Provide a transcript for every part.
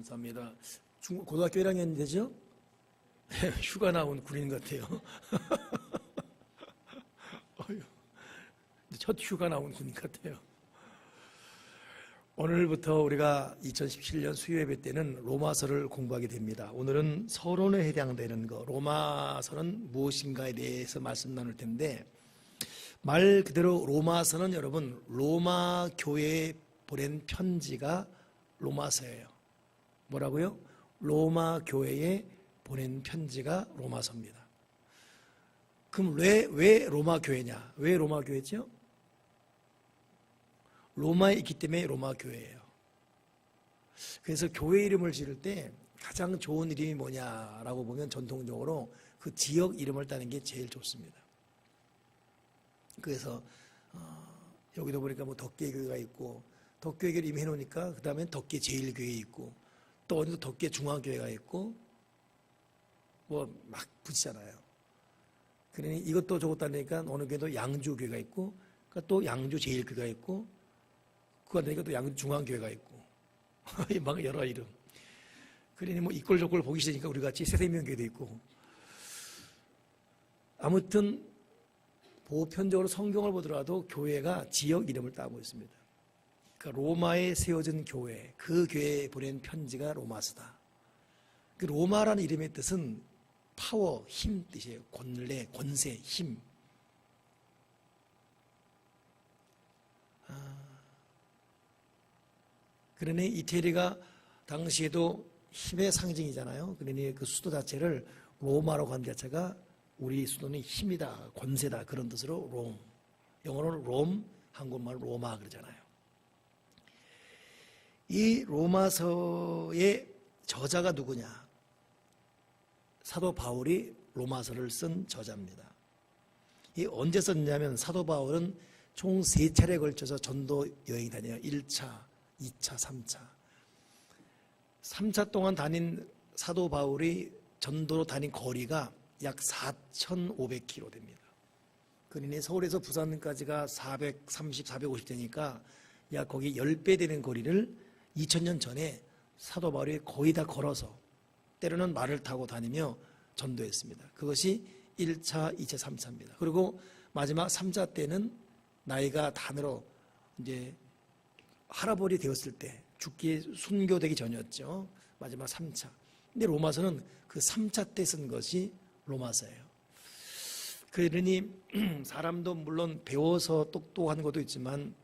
감사합니다. 고등학교 1학년 되죠? 휴가 나온 군인 같아요. 첫 휴가 나온 군인 같아요. 오늘부터 우리가 2017년 수요예배 때는 로마서를 공부하게 됩니다. 오늘은 서론에 해당되는 로마서는 무엇인가에 대해서 말씀 나눌 텐데, 말 그대로 로마서는 여러분 로마 교회에 보낸 편지가 로마서예요. 뭐라고요? 로마 교회에 보낸 편지가 로마서입니다. 그럼 왜 로마 교회냐? 왜 로마 교회죠? 로마에 있기 때문에 로마 교회예요. 그래서 교회 이름을 지을 때 가장 좋은 이름이 뭐냐라고 보면 전통적으로 그 지역 이름을 따는 게 제일 좋습니다. 그래서 여기도 보니까 뭐 덕계교회가 있고, 덕계교회를 이미 해놓으니까 그 다음엔 덕계 제일교회 있고, 또 어디도 덕계 중앙교회가 있고, 뭐 막 붙이잖아요. 그러니 이것도 저것도 안 되니까 어느 교회도 양주교회가 있고, 그러니까 또 양주 제일교회가 있고, 그거 안 되니까 또 양주 중앙교회가 있고, 막 여러 이름. 그러니 뭐 이꼴 저꼴 보기 싫으니까 우리 같이 새생명교회도 있고. 아무튼 보편적으로 성경을 보더라도 교회가 지역 이름을 따고 있습니다. 그러니까 로마에 세워진 교회, 그 교회에 보낸 편지가 로마서다. 그 로마라는 이름의 뜻은 파워, 힘 뜻이에요. 권례, 권세, 힘. 그러니 이태리가 당시에도 힘의 상징이잖아요. 그러니 그 수도 자체를 로마로 간 자체가 우리 수도는 힘이다, 권세다, 그런 뜻으로 롬. 영어로는 롬, 한국말로 로마 그러잖아요. 이 로마서의 저자가 누구냐? 사도 바울이 로마서를 쓴 저자입니다. 이 언제 썼냐면 사도 바울은 총 3차례에 걸쳐서 전도 여행 다녀요. 1차, 2차, 3차. 3차 동안 다닌 사도 바울이 전도로 다닌 거리가 약 4,500km 됩니다. 그러니 서울에서 부산까지가 430, 450 되니까 약 거기 10배 되는 거리를 2000년 전에 사도 바울이 거의 다 걸어서, 때로는 말을 타고 다니며 전도했습니다. 그것이 1차, 2차, 3차입니다. 그리고 마지막 3차 때는 나이가 단으로 이제 할아버지 되었을 때, 죽기에 순교되기 전이었죠. 마지막 3차. 근데 로마서는 그 3차 때 쓴 것이 로마서예요. 그러니 사람도 물론 배워서 똑똑한 것도 있지만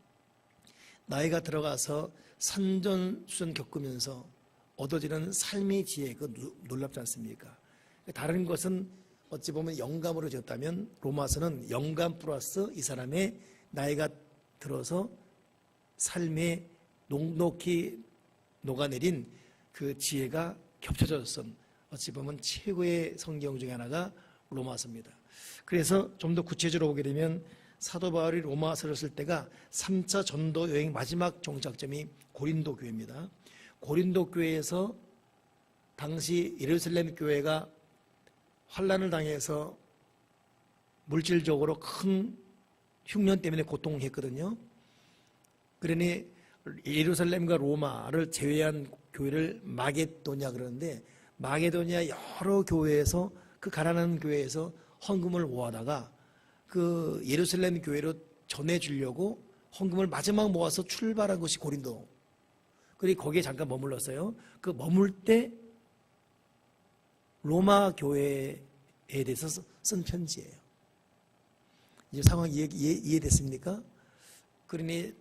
나이가 들어가서 산전수전 겪으면서 얻어지는 삶의 지혜, 그 놀랍지 않습니까? 다른 것은 어찌 보면 영감으로 지었다면 로마서는 영감 플러스 이 사람의 나이가 들어서 삶에 녹록히 녹아내린 그 지혜가 겹쳐져 쓴 어찌 보면 최고의 성경 중에 하나가 로마서입니다. 그래서 좀 더 구체적으로 보게 되면 사도 바울이 로마서를 쓸 때가 3차 전도 여행 마지막 종착점이 고린도 교회입니다. 고린도 교회에서 당시 예루살렘 교회가 환난을 당해서 물질적으로 큰 흉년 때문에 고통했거든요. 그러니 예루살렘과 로마를 제외한 교회를 마게도냐 그러는데, 마게도냐 여러 교회에서, 그 가난한 교회에서 헌금을 모아다가 그 예루살렘 교회로 전해주려고 헌금을 마지막 모아서 출발한 것이 고린도. 그리고 거기에 잠깐 머물렀어요. 그 머물 때 로마 교회에 대해서 쓴 편지예요. 이제 상황 이해됐습니까? 그러니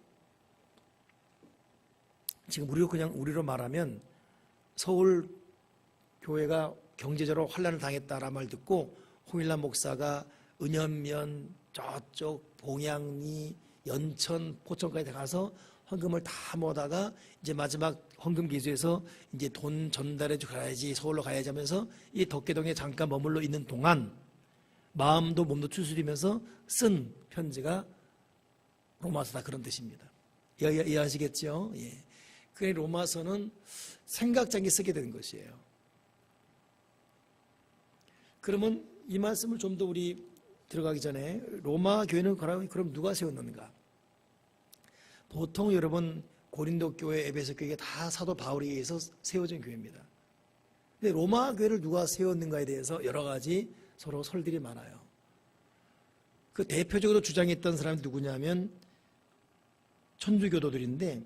지금 우리로 말하면 서울 교회가 경제적으로 환난을 당했다라는 말 듣고 홍일남 목사가 은연면 저쪽 봉양리, 연천, 포천까지 가서 헌금을 다 모아다가 이제 마지막 헌금 기수에서 이제 돈 전달해 주 가야지, 서울로 가야지 하면서 이 덕계동에 잠깐 머물러 있는 동안 마음도 몸도 추스리면서 쓴 편지가 로마서다, 그런 뜻입니다. 이해하시겠죠? 예. 그 로마서는 생각장에 쓰게 된 것이에요. 그러면 이 말씀을 좀 더 우리 들어가기 전에 로마 교회는 그럼 누가 세웠는가? 보통 여러분 고린도 교회, 에베소 교회가 다 사도 바울에 의해서 세워진 교회입니다. 근데 로마 교회를 누가 세웠는가에 대해서 여러 가지 서로 설들이 많아요. 그 대표적으로 주장했던 사람이 누구냐면 천주교도들인데,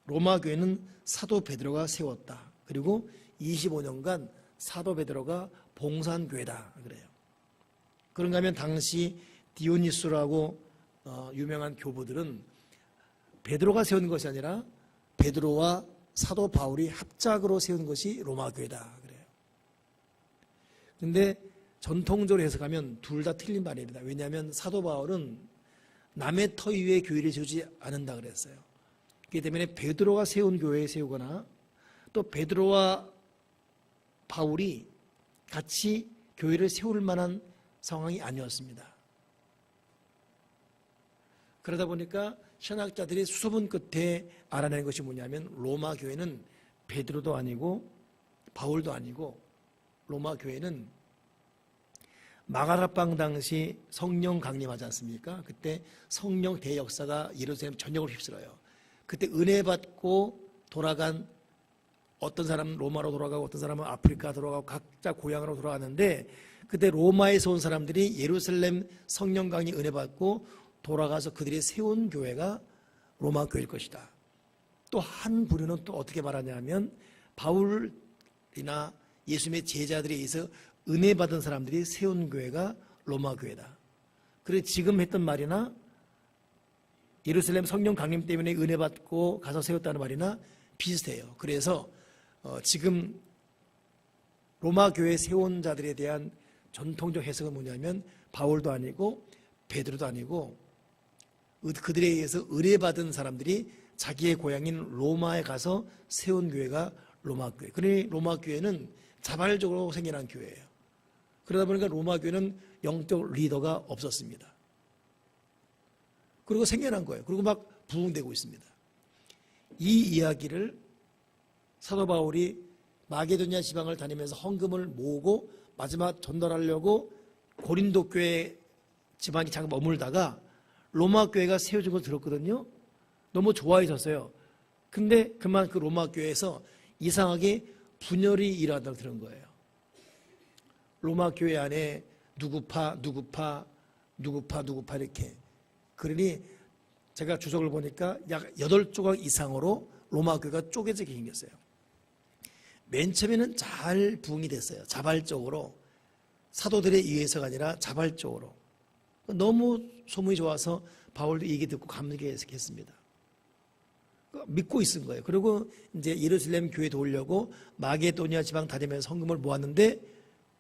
로마 교회는 사도 베드로가 세웠다. 그리고 25년간 사도 베드로가 봉사한 교회다 그래요. 그런가 하면 당시 디오니수라고 유명한 교부들은 베드로가 세운 것이 아니라 베드로와 사도 바울이 합작으로 세운 것이 로마 교회다 그래요. 그런데 전통적으로 해석하면 둘 다 틀린 말입니다. 왜냐하면 사도 바울은 남의 터 위에 교회를 세우지 않는다 그랬어요. 그렇기 때문에 베드로가 세운 교회에 세우거나 또 베드로와 바울이 같이 교회를 세울 만한 상황이 아니었습니다. 그러다 보니까 신학자들이 수소문 끝에 알아낸 것이 뭐냐면 로마 교회는 베드로도 아니고 바울도 아니고 로마 교회는 마가다방 당시 성령 강림하지 않습니까? 그때 성령 대역사가 예루살렘 전역을 휩쓸어요. 그때 은혜 받고 돌아간 어떤 사람은 로마로 돌아가고 어떤 사람은 아프리카 돌아가고 각자 고향으로 돌아가는데, 그때 로마에서 온 사람들이 예루살렘 성령 강림 은혜 받고 돌아가서 그들이 세운 교회가 로마 교회일 것이다. 또 한 부류는 또 어떻게 말하냐면 바울이나 예수님의 제자들에 의해서 은혜 받은 사람들이 세운 교회가 로마 교회다. 그래서 지금 했던 말이나 예루살렘 성령 강림 때문에 은혜 받고 가서 세웠다는 말이나 비슷해요. 그래서 지금 로마 교회 세운 자들에 대한 전통적 해석은 뭐냐면 바울도 아니고 베드로도 아니고 그들에 의해서 의뢰받은 사람들이 자기의 고향인 로마에 가서 세운 교회가 로마 교회. 그러니 로마 교회는 자발적으로 생겨난 교회예요. 그러다 보니까 로마 교회는 영적 리더가 없었습니다. 그리고 생겨난 거예요. 그리고 막 부흥되고 있습니다. 이 이야기를 사도 바울이 마게도냐 지방을 다니면서 헌금을 모으고 마지막 전달하려고 고린도 교회 지방에 잠깐 머물다가 로마 교회가 세워진 걸 들었거든요. 너무 좋아해졌어요. 근데 그만 그 로마 교회에서 이상하게 분열이 일어난다고 들은 거예요. 로마 교회 안에 누구파 이렇게. 그러니 제가 주석을 보니까 약 8조각 이상으로 로마 교회가 쪼개지게 생겼어요. 맨 처음에는 잘 부흥이 됐어요. 자발적으로. 사도들에 의해서가 아니라 자발적으로. 너무 소문이 좋아서 바울도 얘기 듣고 감격했습니다. 믿고 있은 거예요. 그리고 이제 예루살렘 교회 도우려고 마게도니아 지방 다니면서 헌금을 모았는데,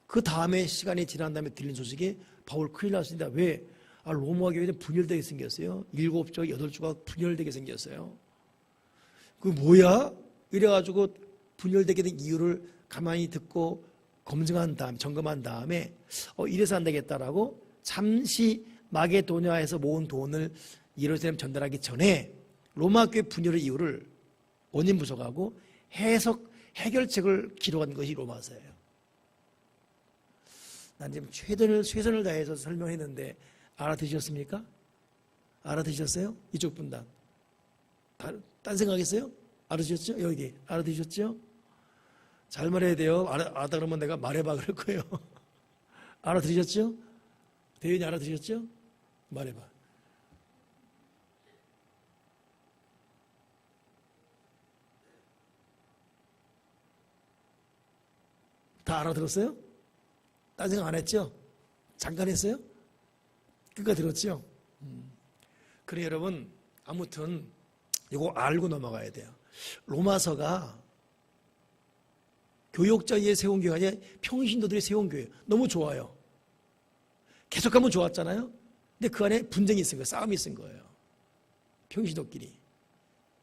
그 다음에 시간이 지난 다음에 들린 소식이 바울 큰일 났습니다. 왜? 로마 교회는 분열되게 생겼어요. 7조, 8조가 분열되게 생겼어요. 그 뭐야? 이래가지고 분열되게 된 이유를 가만히 듣고 검증한 다음, 점검한 다음에 이래서 안 되겠다라고 잠시 마게도냐에서 모은 돈을 예루살렘 전달하기 전에 로마 교회 분열의 이유를 원인 분석하고 해결책을 기록한 것이 로마서예요. 난 지금 최선을 다해서 설명했는데 알아듣으셨습니까? 알아듣으셨어요? 이쪽 분단. 딴 생각했어요? 알아듣으셨죠? 여기 알아듣으셨죠? 잘 말해야 돼요. 알아다 그러면 내가 말해봐 그럴 거예요. 알아들으셨죠? 대현이 알아들으셨죠? 말해봐. 다 알아들었어요? 딴 생각 안 했죠? 잠깐 했어요? 끝까지 들었죠? 그래 여러분, 아무튼 이거 알고 넘어가야 돼요. 로마서가 교역자에 세운 교회가 아니라 평신도들이 세운 교회. 너무 좋아요. 계속하면 좋았잖아요. 근데 그 안에 분쟁이 있은 거예요. 싸움이 있은 거예요. 평신도끼리.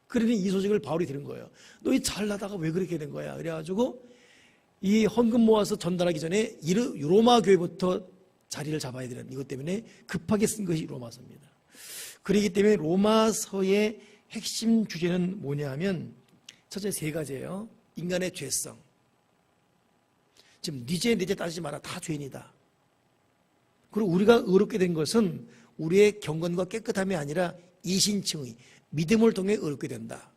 그러니 이 소식을 바울이 들은 거예요. 너희 잘나다가 왜 그렇게 된 거야? 그래가지고 이 헌금 모아서 전달하기 전에 로마 교회부터 자리를 잡아야 되는 이것 때문에 급하게 쓴 것이 로마서입니다. 그렇기 때문에 로마서의 핵심 주제는 뭐냐면 첫째 3가지예요. 인간의 죄성. 지금 네 죄 따지지 마라. 다 죄인이다. 그리고 우리가 의롭게 된 것은 우리의 경건과 깨끗함이 아니라 이신칭의 믿음을 통해 의롭게 된다.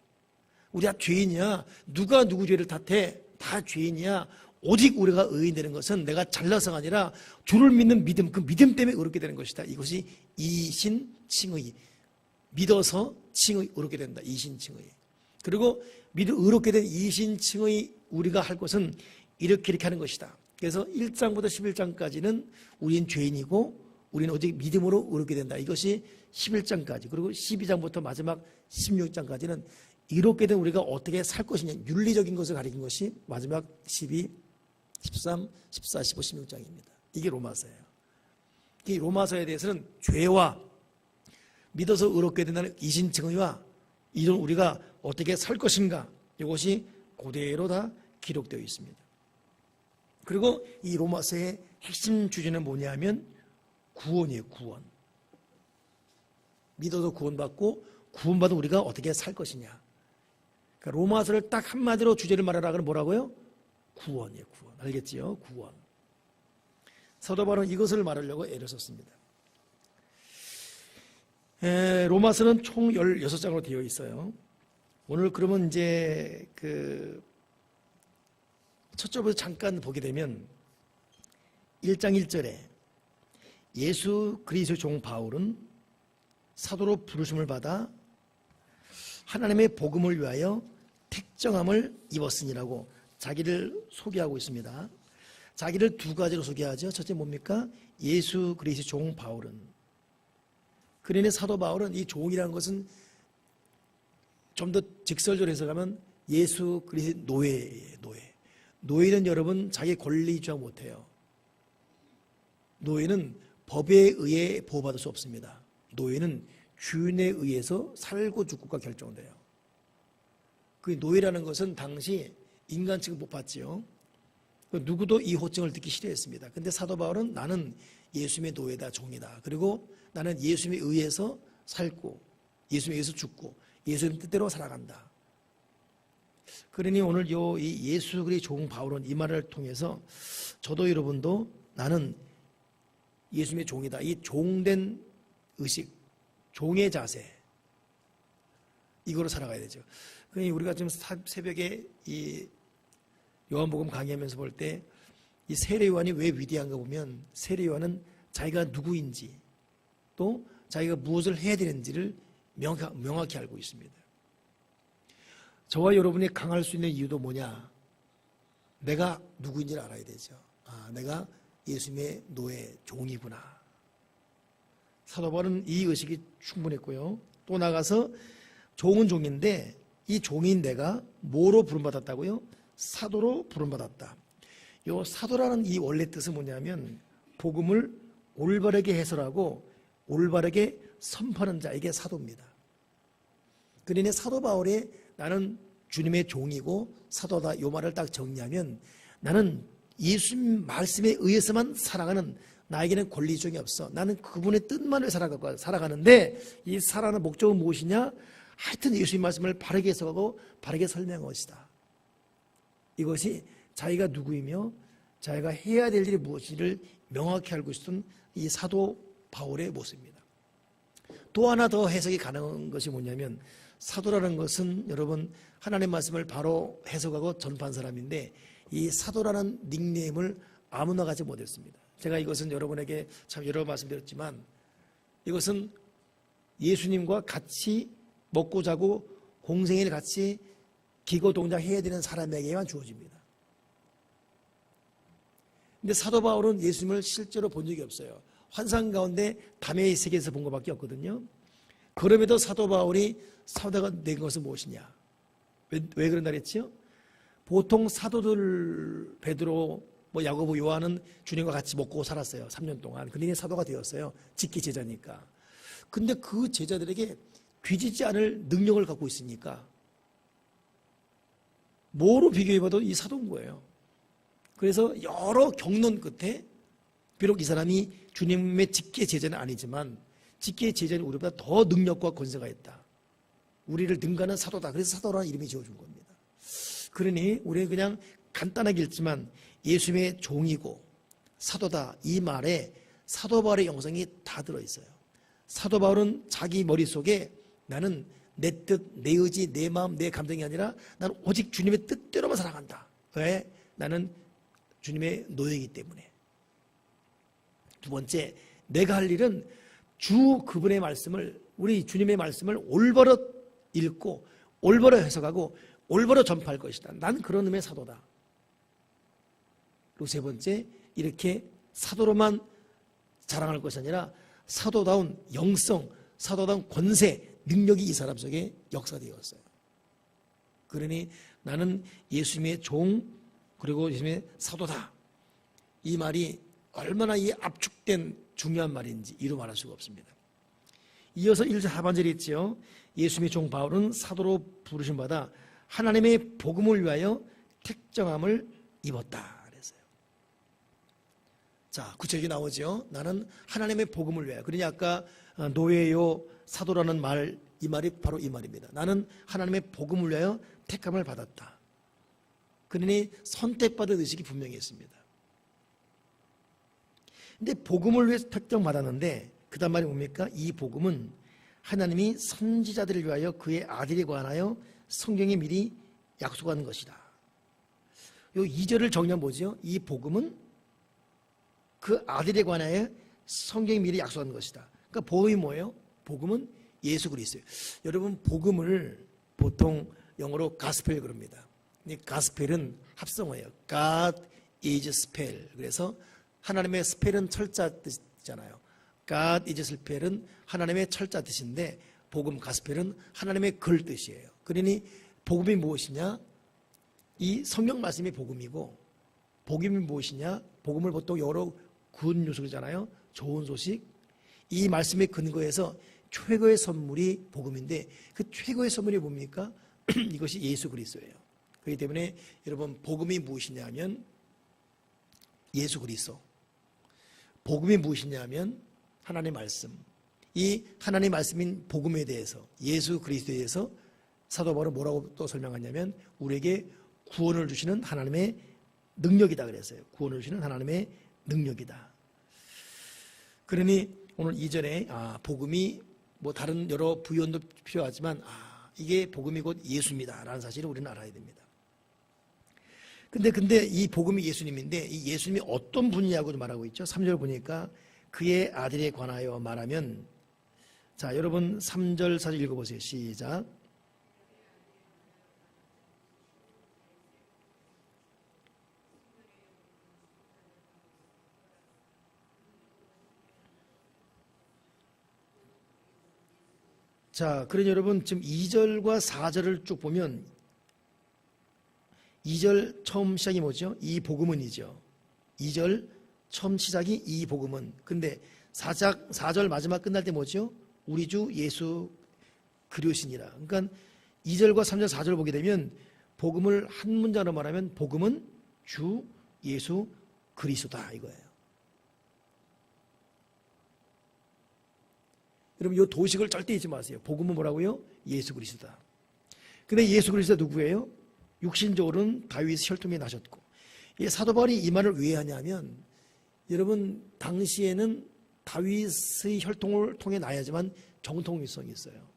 우리 다 죄인이야. 누가 누구 죄를 탓해? 다 죄인이야. 오직 우리가 의인 되는 것은 내가 잘나서가 아니라 주를 믿는 믿음, 그 믿음 때문에 의롭게 되는 것이다. 이것이 이신칭의. 믿어서 칭의 의롭게 된다. 이신칭의. 그리고 의롭게 된 이신칭의 우리가 할 것은 이렇게 하는 것이다. 그래서 1장부터 11장까지는 우리는 죄인이고 우리는 오직 믿음으로 의롭게 된다. 이것이 11장까지. 그리고 12장부터 마지막 16장까지는 이롭게 된 우리가 어떻게 살 것이냐, 윤리적인 것을 가리킨 것이 마지막 12, 13, 14, 15, 16장입니다. 이게 로마서예요. 이 로마서에 대해서는 죄와 믿어서 의롭게 된다는 이신칭의와 이런 우리가 어떻게 살 것인가, 이것이 그대로 다 기록되어 있습니다. 그리고 이 로마서의 핵심 주제는 뭐냐면 구원이에요. 구원. 믿어서 구원받고 구원받은 우리가 어떻게 살 것이냐. 그러니까 로마서를 딱 한마디로 주제를 말하라 그러면 뭐라고요? 구원이에요. 구원. 알겠지요? 구원. 사도 바울은 이것을 말하려고 애를 썼습니다. 로마서는 총 16장으로 되어 있어요. 오늘 그러면 이제 첫 절부터 잠깐 보게 되면 1장 1절에 예수 그리스도의 종 바울은 사도로 부르심을 받아 하나님의 복음을 위하여 택정함을 입었으니라고 자기를 소개하고 있습니다. 자기를 두 가지로 소개하죠. 첫째 뭡니까? 예수 그리스도의 종 바울은. 그러니 사도 바울은 이 종이라는 것은 좀 더 직설적으로 해석하면 예수 그리스도의 노예예요. 노예. 노예는 여러분 자기 권리 주장 못해요. 노예는 법에 의해 보호받을 수 없습니다. 노예는 주인에 의해서 살고 죽고가 결정돼요. 그 노예라는 것은 당시 인간 취급 못 받지요. 누구도 이 호칭을 듣기 싫어했습니다. 근데 사도 바울은 나는 예수님의 노예다, 종이다. 그리고 나는 예수님에 의해서 살고 예수님에 의해서 죽고 예수님 뜻대로 살아간다. 그러니 오늘 이 예수 그리스도의 종 바울은 이 말을 통해서 저도 여러분도 나는 예수님의 종이다. 이 종된 의식, 종의 자세, 이거로 살아가야 되죠. 그러니 우리가 지금 새벽에 이 요한복음 강의하면서 볼 때 이 세례 요한이 왜 위대한가 보면 세례 요한은 자기가 누구인지 또 자기가 무엇을 해야 되는지를 명확히 알고 있습니다. 저와 여러분이 강할 수 있는 이유도 뭐냐? 내가 누구인지를 알아야 되죠. 내가 예수님의 노예, 종이구나. 사도 바울은 이 의식이 충분했고요. 또 나가서 종은 종인데 이 종인 내가 뭐로 부름받았다고요? 사도로 부름받았다. 이 사도라는 이 원래 뜻은 뭐냐면 복음을 올바르게 해설하고 올바르게 선포하는 자, 이게 사도입니다. 그러니 사도 바울의 나는 주님의 종이고 사도다, 이 말을 딱 정리하면 나는 예수님 말씀에 의해서만 살아가는, 나에게는 권리 주장이 없어. 나는 그분의 뜻만을 살아가는데 이 살아가는 목적은 무엇이냐? 하여튼 예수님 말씀을 바르게 해석하고 바르게 설명한 것이다. 이것이 자기가 누구이며 자기가 해야 될 일이 무엇인지를 명확히 알고 있었던 이 사도 바울의 모습입니다. 또 하나 더 해석이 가능한 것이 뭐냐면 사도라는 것은 여러분 하나님의 말씀을 바로 해석하고 전파한 사람인데 이 사도라는 닉네임을 아무나 가지 못했습니다. 제가 이것은 여러분에게 참 여러 번 말씀드렸지만 이것은 예수님과 같이 먹고 자고 공생애를 같이 기고 동작해야 되는 사람에게만 주어집니다. 근데 사도 바울은 예수님을 실제로 본 적이 없어요. 환상 가운데 담의 세계에서 본 것밖에 없거든요. 그럼에도 사도 바울이 사도가 된 것은 무엇이냐? 왜 그런다 그랬지요? 보통 사도들 베드로, 야고보, 요한은 주님과 같이 먹고 살았어요. 3년 동안. 그러니 사도가 되었어요. 직계 제자니까. 근데 그 제자들에게 뒤지지 않을 능력을 갖고 있으니까 뭐로 비교해봐도 이 사도인 거예요. 그래서 여러 경론 끝에 비록 이 사람이 주님의 직계 제자는 아니지만 직계 제자는 우리보다 더 능력과 권세가 있다. 우리를 능가하는 사도다. 그래서 사도라는 이름이 지어준 겁니다. 그러니 우리는 그냥 간단하게 읽지만 예수님의 종이고 사도다, 이 말에 사도 바울의 영성이 다 들어있어요. 사도 바울은 자기 머릿속에 나는 내 뜻, 내 의지, 내 마음, 내 감정이 아니라 나는 오직 주님의 뜻대로만 살아간다. 왜? 나는 주님의 노예이기 때문에. 두 번째, 내가 할 일은 주 그분의 말씀을, 우리 주님의 말씀을 올바로 읽고 올바로 해석하고 올바로 전파할 것이다. 난 그런 의미의 사도다. 그리고 세 번째, 이렇게 사도로만 자랑할 것이 아니라 사도다운 영성, 사도다운 권세, 능력이 이 사람 속에 역사되었어요. 그러니 나는 예수님의 종, 그리고 예수님의 사도다. 이 말이 얼마나 이 압축된 중요한 말인지 이루 말할 수가 없습니다. 이어서 1절 하반절에 있죠. 예수님의 종 바울은 사도로 부르심 받아 하나님의 복음을 위하여 택정함을 입었다 그랬어요. 자, 구체적이 나오죠. 나는 하나님의 복음을 위하여. 그러니 아까 노예요 사도라는 말, 이 말이 바로 이 말입니다. 나는 하나님의 복음을 위하여 택함을 받았다. 그러니 선택받은 의식이 분명히 있습니다. 근데 복음을 위해서 택정받았는데 그 다음 말이 뭡니까? 이 복음은 하나님이 선지자들을 위하여 그의 아들에 관하여 성경에 미리 약속한 것이다. 요 2절을 정리하면 뭐죠? 이 복음은 그 아들에 관하여 성경에 미리 약속한 것이다. 그러니까 복음이 뭐예요? 복음은 예수 그리스도예요. 여러분, 복음을 보통 영어로 가스펠 그럽니다. 이 가스펠은 합성어예요. God is spell. 그래서 하나님의 스펠은 철자 뜻이잖아요. God is spell은 하나님의 철자 뜻인데 복음 가스펠은 하나님의 글 뜻이에요. 그러니 복음이 무엇이냐? 이 성경 말씀이 복음이고, 복음이 무엇이냐? 복음을 보통 영어로 good news 그러잖아요. 좋은 소식. 이 말씀의 근거에서 최고의 선물이 복음인데 그 최고의 선물이 뭡니까? 이것이 예수 그리스도예요. 그렇기 때문에 여러분, 복음이 무엇이냐 하면 예수 그리스도. 복음이 무엇이냐 하면 하나님의 말씀. 이 하나님의 말씀인 복음에 대해서, 예수 그리스도에 대해서 사도 바울은 뭐라고 또 설명하냐면 우리에게 구원을 주시는 하나님의 능력이다 그랬어요. 구원을 주시는 하나님의 능력이다. 그러니 오늘 2절에 복음이 뭐 다른 여러 부연도 필요하지만 이게 복음이 곧 예수입니다 라는 사실을 우리는 알아야 됩니다. 근데 이 복음이 예수님인데 이 예수님이 어떤 분이냐고 말하고 있죠. 3절 보니까 그의 아들에 관하여 말하면, 자, 여러분 3절 4절 읽어보세요. 시작. 자, 그러니 여러분 지금 2절과 4절을 쭉 보면 2절 처음 시작이 뭐죠? 이 복음은이죠. 2절 처음 시작이 이 복음은. 근데 4절 마지막 끝날 때 뭐죠? 우리 주 예수 그리스도시니라. 그러니까 2절과 3절 4절을 보게 되면 복음을 한 문장으로 말하면 복음은 주 예수 그리스도다 이거예요. 여러분, 이 도식을 절대 잊지 마세요. 복음은 뭐라고요? 예수 그리스도다. 근데 예수 그리스도 누구예요? 육신적으로는 다윗의 혈통에 나셨고, 사도 바울이 이 말을 왜 하냐면, 여러분, 당시에는 다윗의 혈통을 통해 나야지만 정통성이 있어요.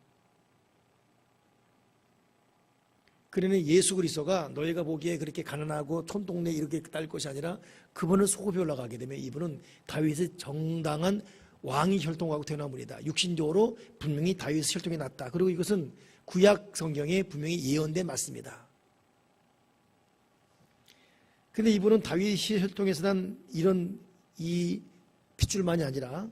그러니 예수 그리스도가 너희가 보기에 그렇게 가난하고 촌동네 이렇게 딸 것이 아니라 그분은 소급이 올라가게 되면 이분은 다윗의 정당한 왕이 혈통하고 태어난 분이다. 육신적으로 분명히 다윗의 혈통이 났다. 그리고 이것은 구약 성경에 분명히 예언된 맞습니다. 근데 이분은 다윗의 혈통에서 난 이런 이 핏줄만이 아니라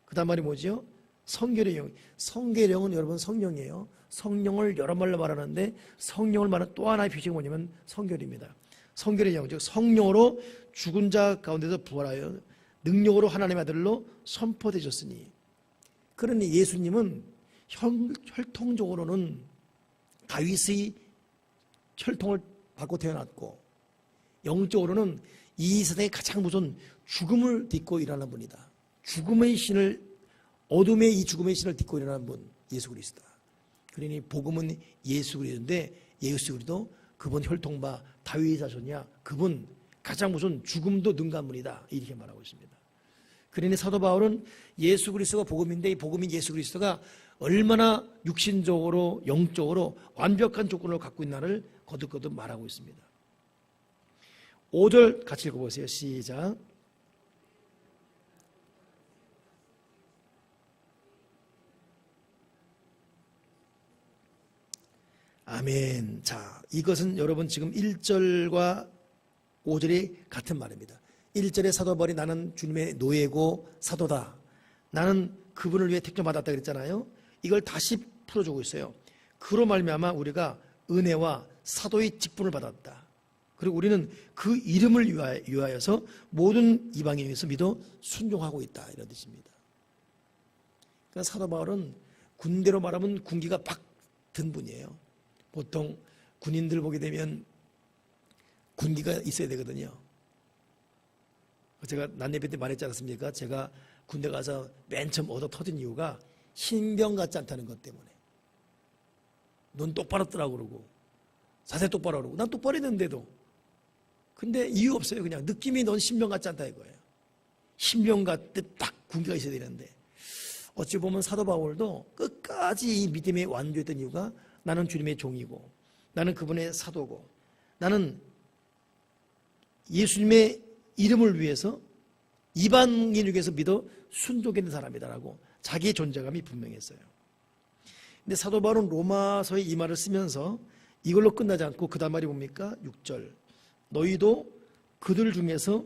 그 다음 말이 뭐죠? 성결의 영. 성결의 영은 여러분 성령이에요. 성령을 여러 말로 말하는데 성령을 말하는 또 하나의 표식이 뭐냐면 성결입니다. 성결의 영, 즉 성령으로 죽은 자 가운데서 부활하여 능력으로 하나님의 아들로 선포되셨으니, 그러니 예수님은 혈통적으로는 다윗의 혈통을 받고 태어났고 영적으로는 이 세상의 가장 무서운 죽음을 딛고 일어나는 분이다. 죽음의 신을, 어둠의 이 죽음의 신을 딛고 일어나는 분, 예수 그리스도다. 그러니 복음은 예수 그리스도인데 예수 그리스도 그분 혈통바 다윗의 자손이야. 그분 가장 무서운 죽음도 능가한 분이다. 이렇게 말하고 있습니다. 그러니 사도 바울은 예수 그리스도가 복음인데 이 복음인 예수 그리스도가 얼마나 육신적으로 영적으로 완벽한 조건을 갖고 있나를 거듭거듭 말하고 있습니다. 5절 같이 읽어보세요. 시작. 아멘. 자, 이것은 여러분 지금 1절과 5절이 같은 말입니다. 1절에 사도 바울이 나는 주님의 노예고 사도다. 나는 그분을 위해 택정받았다 그랬잖아요. 이걸 다시 풀어주고 있어요. 그로 말미암아 우리가 은혜와 사도의 직분을 받았다. 그리고 우리는 그 이름을 위하여서 모든 이방인에 의해서 믿어 순종하고 있다. 이런 뜻입니다. 그러니까 사도 바울은 군대로 말하면 군기가 팍 든 분이에요. 보통 군인들 보게 되면 군기가 있어야 되거든요. 제가 난예배 때 말했지 않습니까? 제가 군대 가서 맨 처음 얻어 터진 이유가 신병 같지 않다는 것 때문에. 넌 똑바로 뜨라고 그러고 자세 똑바로 그러고 난 똑바로 했는데도 근데 이유 없어요. 그냥 느낌이 넌 신병 같지 않다 이거예요. 신병 같듯 딱 군기가 있어야 되는데 어찌 보면 사도 바울도 끝까지 이 믿음에 완주했던 이유가 나는 주님의 종이고 나는 그분의 사도고 나는 예수님의 이름을 위해서 이방인을 위해서 믿어 순종하는 사람이다라고 자기의 존재감이 분명했어요. 근데 사도 바울은 로마서의 이 말을 쓰면서 이걸로 끝나지 않고 그 다음 말이 뭡니까? 6절 너희도 그들 중에서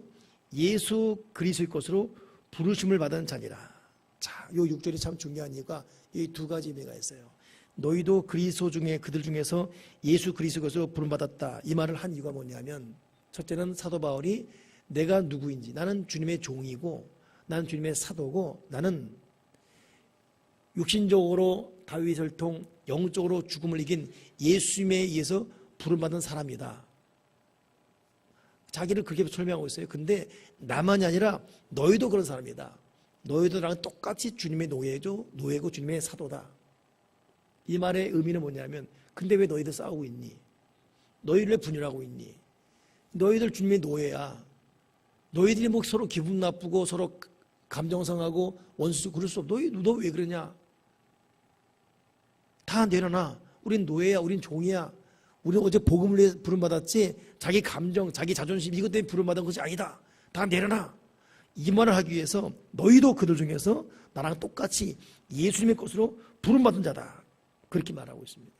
예수 그리스도의 것으로 부르심을 받은 자니라. 자, 요 6절이 참 중요한 이유가 이 두 가지 의미가 있어요. 너희도 그리스도 중에 그들 중에서 예수 그리스도의 것으로 부름받았다. 이 말을 한 이유가 뭐냐면 첫째는 사도 바울이 내가 누구인지 나는 주님의 종이고 나는 주님의 사도고 나는 육신적으로 다윗을 통 영적으로 죽음을 이긴 예수님에 의해서 부름받은 사람이다. 자기를 그렇게 설명하고 있어요. 근데 나만이 아니라 너희도 그런 사람이다. 너희도 나랑 똑같이 주님의 노예고 주님의 사도다. 이 말의 의미는 뭐냐면 근데 왜 너희들 싸우고 있니? 너희들 왜 분열하고 있니? 너희들 주님의 노예야. 너희들이 뭐 서로 기분 나쁘고 서로 감정 상하고 원수 그럴 수 없어. 너 왜 그러냐? 다 내려놔. 우린 노예야. 우린 종이야. 우리는 어제 복음을 위해 부름받았지 자기 감정, 자기 자존심 이것 때문에 부름받은 것이 아니다. 다 내려놔. 이 말을 하기 위해서 너희도 그들 중에서 나랑 똑같이 예수님의 것으로 부름받은 자다. 그렇게 말하고 있습니다.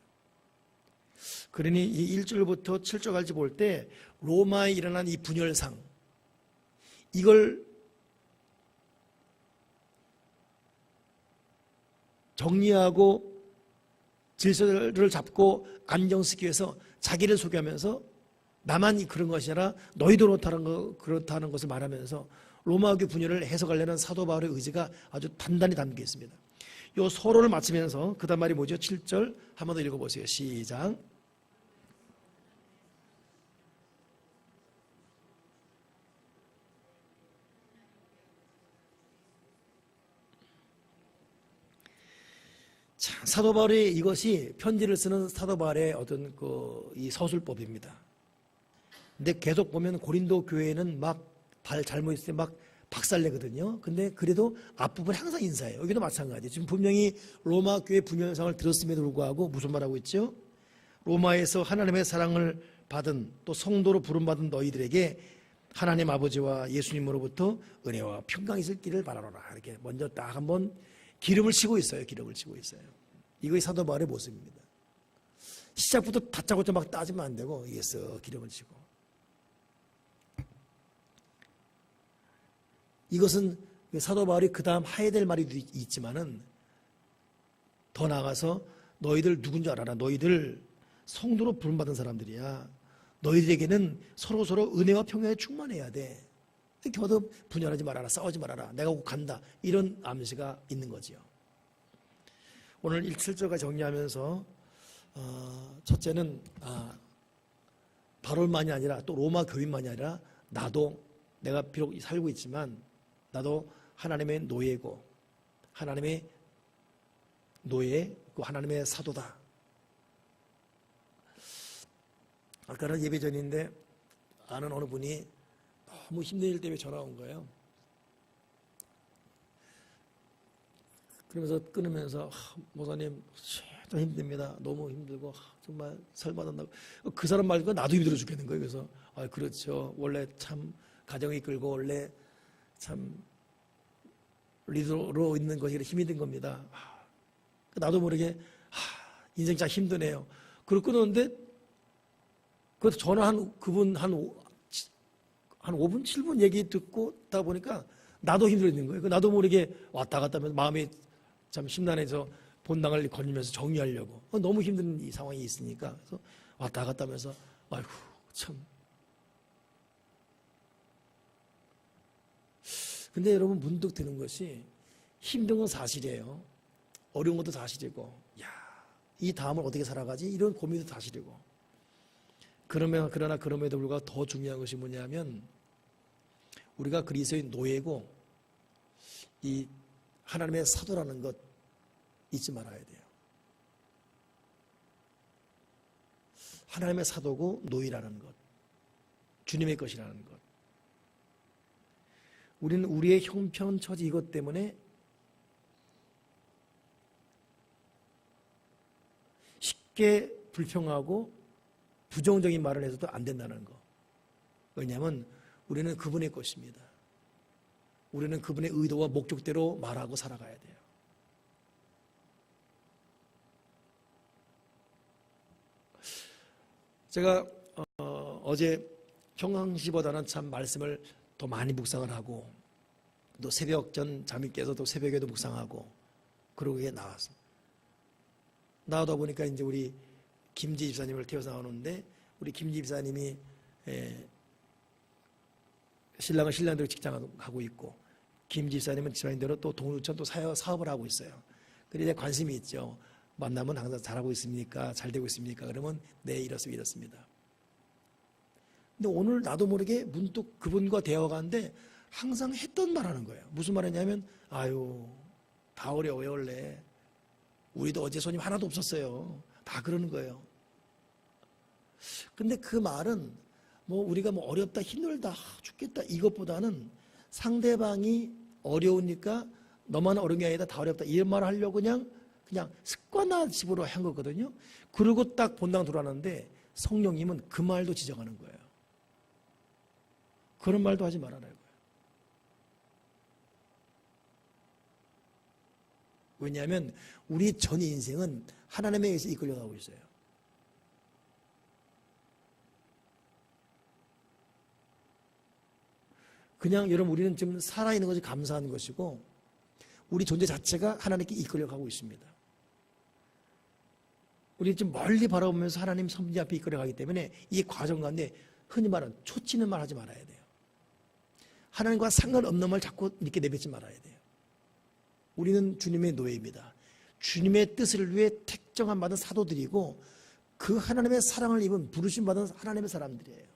그러니 이 1절부터 7절까지 볼 때 로마에 일어난 이 분열상 이걸 정리하고 질서를 잡고 안정시키기 위해서 자기를 소개하면서 나만 그런 것이 아니라 너희도 그렇다는 것을 말하면서 로마교 분열을 해석하려는 사도 바울의 의지가 아주 단단히 담겨 있습니다. 이 서론을 마치면서 그 다음 말이 뭐죠? 7절 한 번 더 읽어보세요. 시작. 자, 사도 바울의 이것이 편지를 쓰는 사도 바울의 어떤 이 서술법입니다. 근데 계속 보면 고린도 교회는 막 잘못했을 때 막 박살내거든요. 근데 그래도 앞부분 항상 인사해요. 여기도 마찬가지예요. 지금 분명히 로마 교회 분열상을 들었음에도 불구하고 무슨 말하고 있죠? 로마에서 하나님의 사랑을 받은 또 성도로 부름받은 너희들에게 하나님 아버지와 예수님으로부터 은혜와 평강이 있을 길을 바라노라. 이렇게 먼저 딱 한번 기름을 치고 있어요. 기름을 치고 있어요. 이것이 사도 바울의 모습입니다. 시작부터 다짜고짜 막 따지면 안 되고 이게 쓱 기름을 치고 이것은 사도 바울이 그 다음 해야 될 말이 있지만은 더 나아가서 너희들 누군 줄 알아라. 너희들 성도로 부름받은 사람들이야. 너희들에게는 서로서로 은혜와 평강에 충만해야 돼. 겨우 분열하지 말아라. 싸우지 말아라. 내가 곧 간다. 이런 암시가 있는 거지요. 오늘 7절까지 정리하면서 첫째는 바울만이 아니라 또 로마 교인만이 아니라 나도 내가 비록 살고 있지만 나도 하나님의 노예고 하나님의 노예고 하나님의 사도다. 아까는 예배 전인데 아는 어느 분이 너무 힘든 일 때문에 전화 온 거예요. 그러면서 끊으면서 목사님 좀 힘듭니다. 너무 힘들고 정말 설 받았다고. 그 사람 말고 나도 힘들어 죽겠는 거예요. 그래서 그렇죠. 원래 참 가정이 이끌고 원래 참 리더로 있는 것이 힘이 든 겁니다. 나도 모르게 인생 참 힘드네요. 그걸 끊었는데 그래서 전화 그분 한 5분 7분 얘기 듣고 다 보니까 나도 힘들어지는 거예요. 나도 모르게 왔다 갔다 하면서 마음이 참 심란해서 본당을 거니면서 정리하려고 너무 힘든 이 상황이 있으니까 그래서 왔다 갔다 하면서 아이고 참. 근데 여러분 문득 드는 것이 힘든 건 사실이에요. 어려운 것도 사실이고 이 다음을 어떻게 살아가지? 이런 고민도 사실이고 그러나 그럼에도 불구하고 더 중요한 것이 뭐냐면 우리가 그리스도의 노예고 이 하나님의 사도라는 것 잊지 말아야 돼요. 하나님의 사도고 노예라는 것, 주님의 것이라는 것. 우리는 우리의 형편처지 이것 때문에 쉽게 불평하고 부정적인 말을 해서도 안 된다는 거. 왜냐하면 우리는 그분의 것입니다. 우리는 그분의 의도와 목적대로 말하고 살아가야 돼요. 제가 어제 평상시보다는 참 말씀을 더 많이 묵상을 하고 또 새벽 전 잠이 깨서 또 새벽에도 묵상하고 그러고 나왔습니다. 나오다 보니까 이제 우리 김지 집사님을 태워서 나오는데 우리 김지 집사님이 신랑은 신랑대로 직장을 하고 있고 김지 집사님은 집사님대로 또 동루천 또 사업을 하고 있어요. 그런데 관심이 있죠. 만나면 항상 잘하고 있습니까? 잘 되고 있습니까? 그러면 네 이렇습니다. 근데 오늘 나도 모르게 문득 그분과 대화가 하는데 항상 했던 말 하는 거예요. 무슨 말 했냐면 아유 다 어려워요 원래. 우리도 어제 손님 하나도 없었어요. 다 그러는 거예요. 근데 그 말은 우리가 어렵다 힘들다 죽겠다 이것보다는 상대방이 어려우니까 너만 어려운 게 아니다 다 어렵다 이런 말을 하려고 그냥 습관화식으로 한 거거든요. 그리고 딱 본당 들어왔는데 성령님은 그 말도 지적하는 거예요. 그런 말도 하지 말아라는 거예요. 왜냐하면 우리 전 인생은 하나님에 의해서 이끌려가고 있어요. 그냥 여러분 우리는 지금 살아있는 것이 감사한 것이고 우리 존재 자체가 하나님께 이끌려가고 있습니다. 우리 지금 멀리 바라보면서 하나님 섭리 앞에 이끌려가기 때문에 이 과정 가운데 흔히 말하는 초치는 말 하지 말아야 돼요. 하나님과 상관없는 말 자꾸 이렇게 내뱉지 말아야 돼요. 우리는 주님의 노예입니다. 주님의 뜻을 위해 택정한 받은 사도들이고 그 하나님의 사랑을 입은 부르심 받은 하나님의 사람들이에요.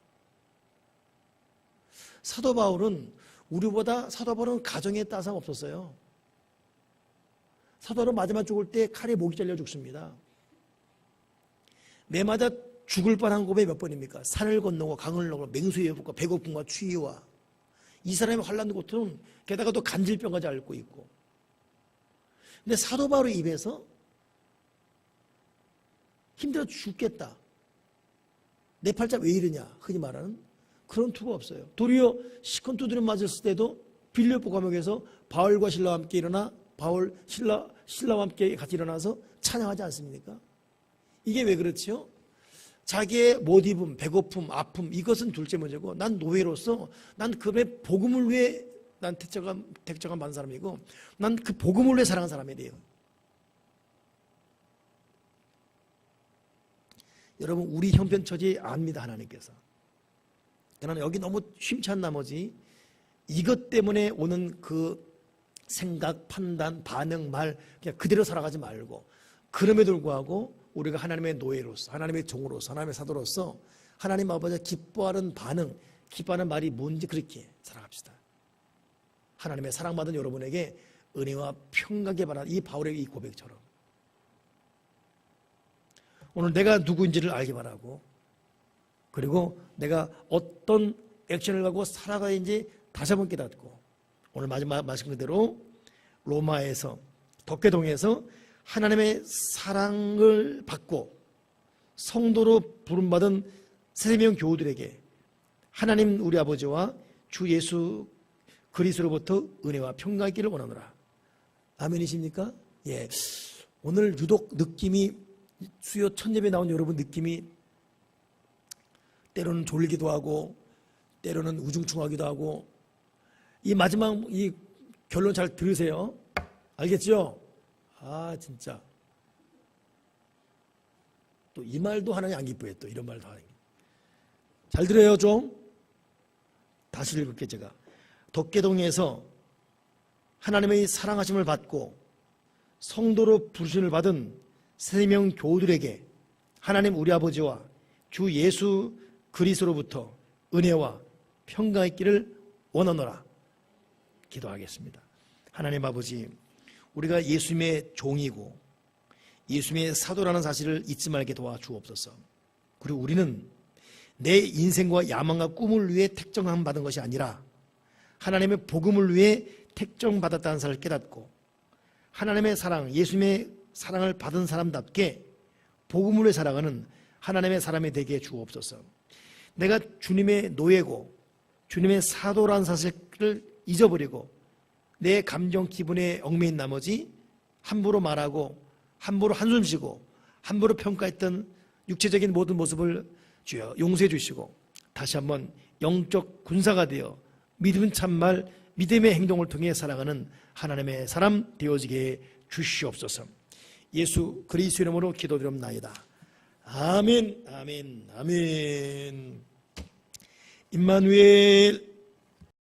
사도 바울은 가정에 따상 없었어요. 사도 바울은 마지막 죽을 때 칼에 목이 잘려 죽습니다. 매 맞아 죽을 뻔한 고비 몇 번입니까? 산을 건너고 강을 넘고 맹수의 여부과 배고픔과 추위와 이 사람의 환난 고통은 게다가 또 간질병까지 앓고 있고 근데 사도 바울의 입에서 힘들어 죽겠다. 내 팔자 왜 이러냐 흔히 말하는 그런 투가 없어요. 도리어 시컨 두드려 맞았을 때도 빌립보 감옥에서 바울과 실라와 함께 일어나 신라와 함께 같이 일어나서 찬양하지 않습니까? 이게 왜 그렇지요? 자기의 못 입음, 배고픔, 아픔 이것은 둘째 문제고 난 노예로서 난 그의 복음을 위해 난 택정감 받은 사람이고 난 그 복음을 위해 살아간 사람이 돼요. 여러분 우리 형편처지 압니다 하나님께서. 그러나 여기 너무 심취한 나머지 이것 때문에 오는 그 생각, 판단, 반응, 말 그냥 그대로 살아가지 말고 그럼에도 불구하고 우리가 하나님의 노예로서 하나님의 종으로서 하나님의 사도로서 하나님 아버지가 기뻐하는 반응, 기뻐하는 말이 뭔지 그렇게 살아갑시다. 하나님의 사랑받은 여러분에게 은혜와 평강에 바라는 이 바울의 이 고백처럼 오늘 내가 누구인지를 알기 바라고 그리고 내가 어떤 액션을 가고 살아가야지 다시 한번 깨닫고 오늘 마지막 말씀 그대로 로마에서 덕계동에서 하나님의 사랑을 받고 성도로 부름받은 세 명 교우들에게 하나님 우리 아버지와 주 예수 그리스도로부터 은혜와 평강이 있기를 원하노라. 아멘이십니까? 예. 오늘 유독 느낌이 수요 첫 예배 나온 여러분 느낌이 때로는 졸리기도 하고 때로는 우중충하기도 하고 이 마지막 이 결론 잘 들으세요. 알겠죠? 아 진짜 또 이 말도 하나님 안 기뻐해. 또 이런 말도 하나님 잘 들어요. 좀 다시 읽을게. 제가 덕계동에서 하나님의 사랑하심을 받고 성도로 부르심을 받은 세 명 교우들에게 하나님 우리 아버지와 주 예수 그리스도로부터 은혜와 평강이 있기를 원하노라. 기도하겠습니다. 하나님 아버지, 우리가 예수님의 종이고 예수님의 사도라는 사실을 잊지 말게 도와주옵소서. 그리고 우리는 내 인생과 야망과 꿈을 위해 택정함 받은 것이 아니라 하나님의 복음을 위해 택정받았다는 사실을 깨닫고 하나님의 사랑, 예수님의 사랑을 받은 사람답게 복음을 위해 살아가는 하나님의 사람이 되게 주옵소서. 내가 주님의 노예고 주님의 사도라는 사실을 잊어버리고 내 감정 기분에 얽매인 나머지 함부로 말하고 함부로 한숨 쉬고 함부로 평가했던 육체적인 모든 모습을 주여 용서해 주시고 다시 한번 영적 군사가 되어 믿음 참말 믿음의 행동을 통해 살아가는 하나님의 사람 되어지게 주시옵소서. 예수 그리스도 이름으로 기도드립나이다. 아멘, 아멘, 아멘. 임마누엘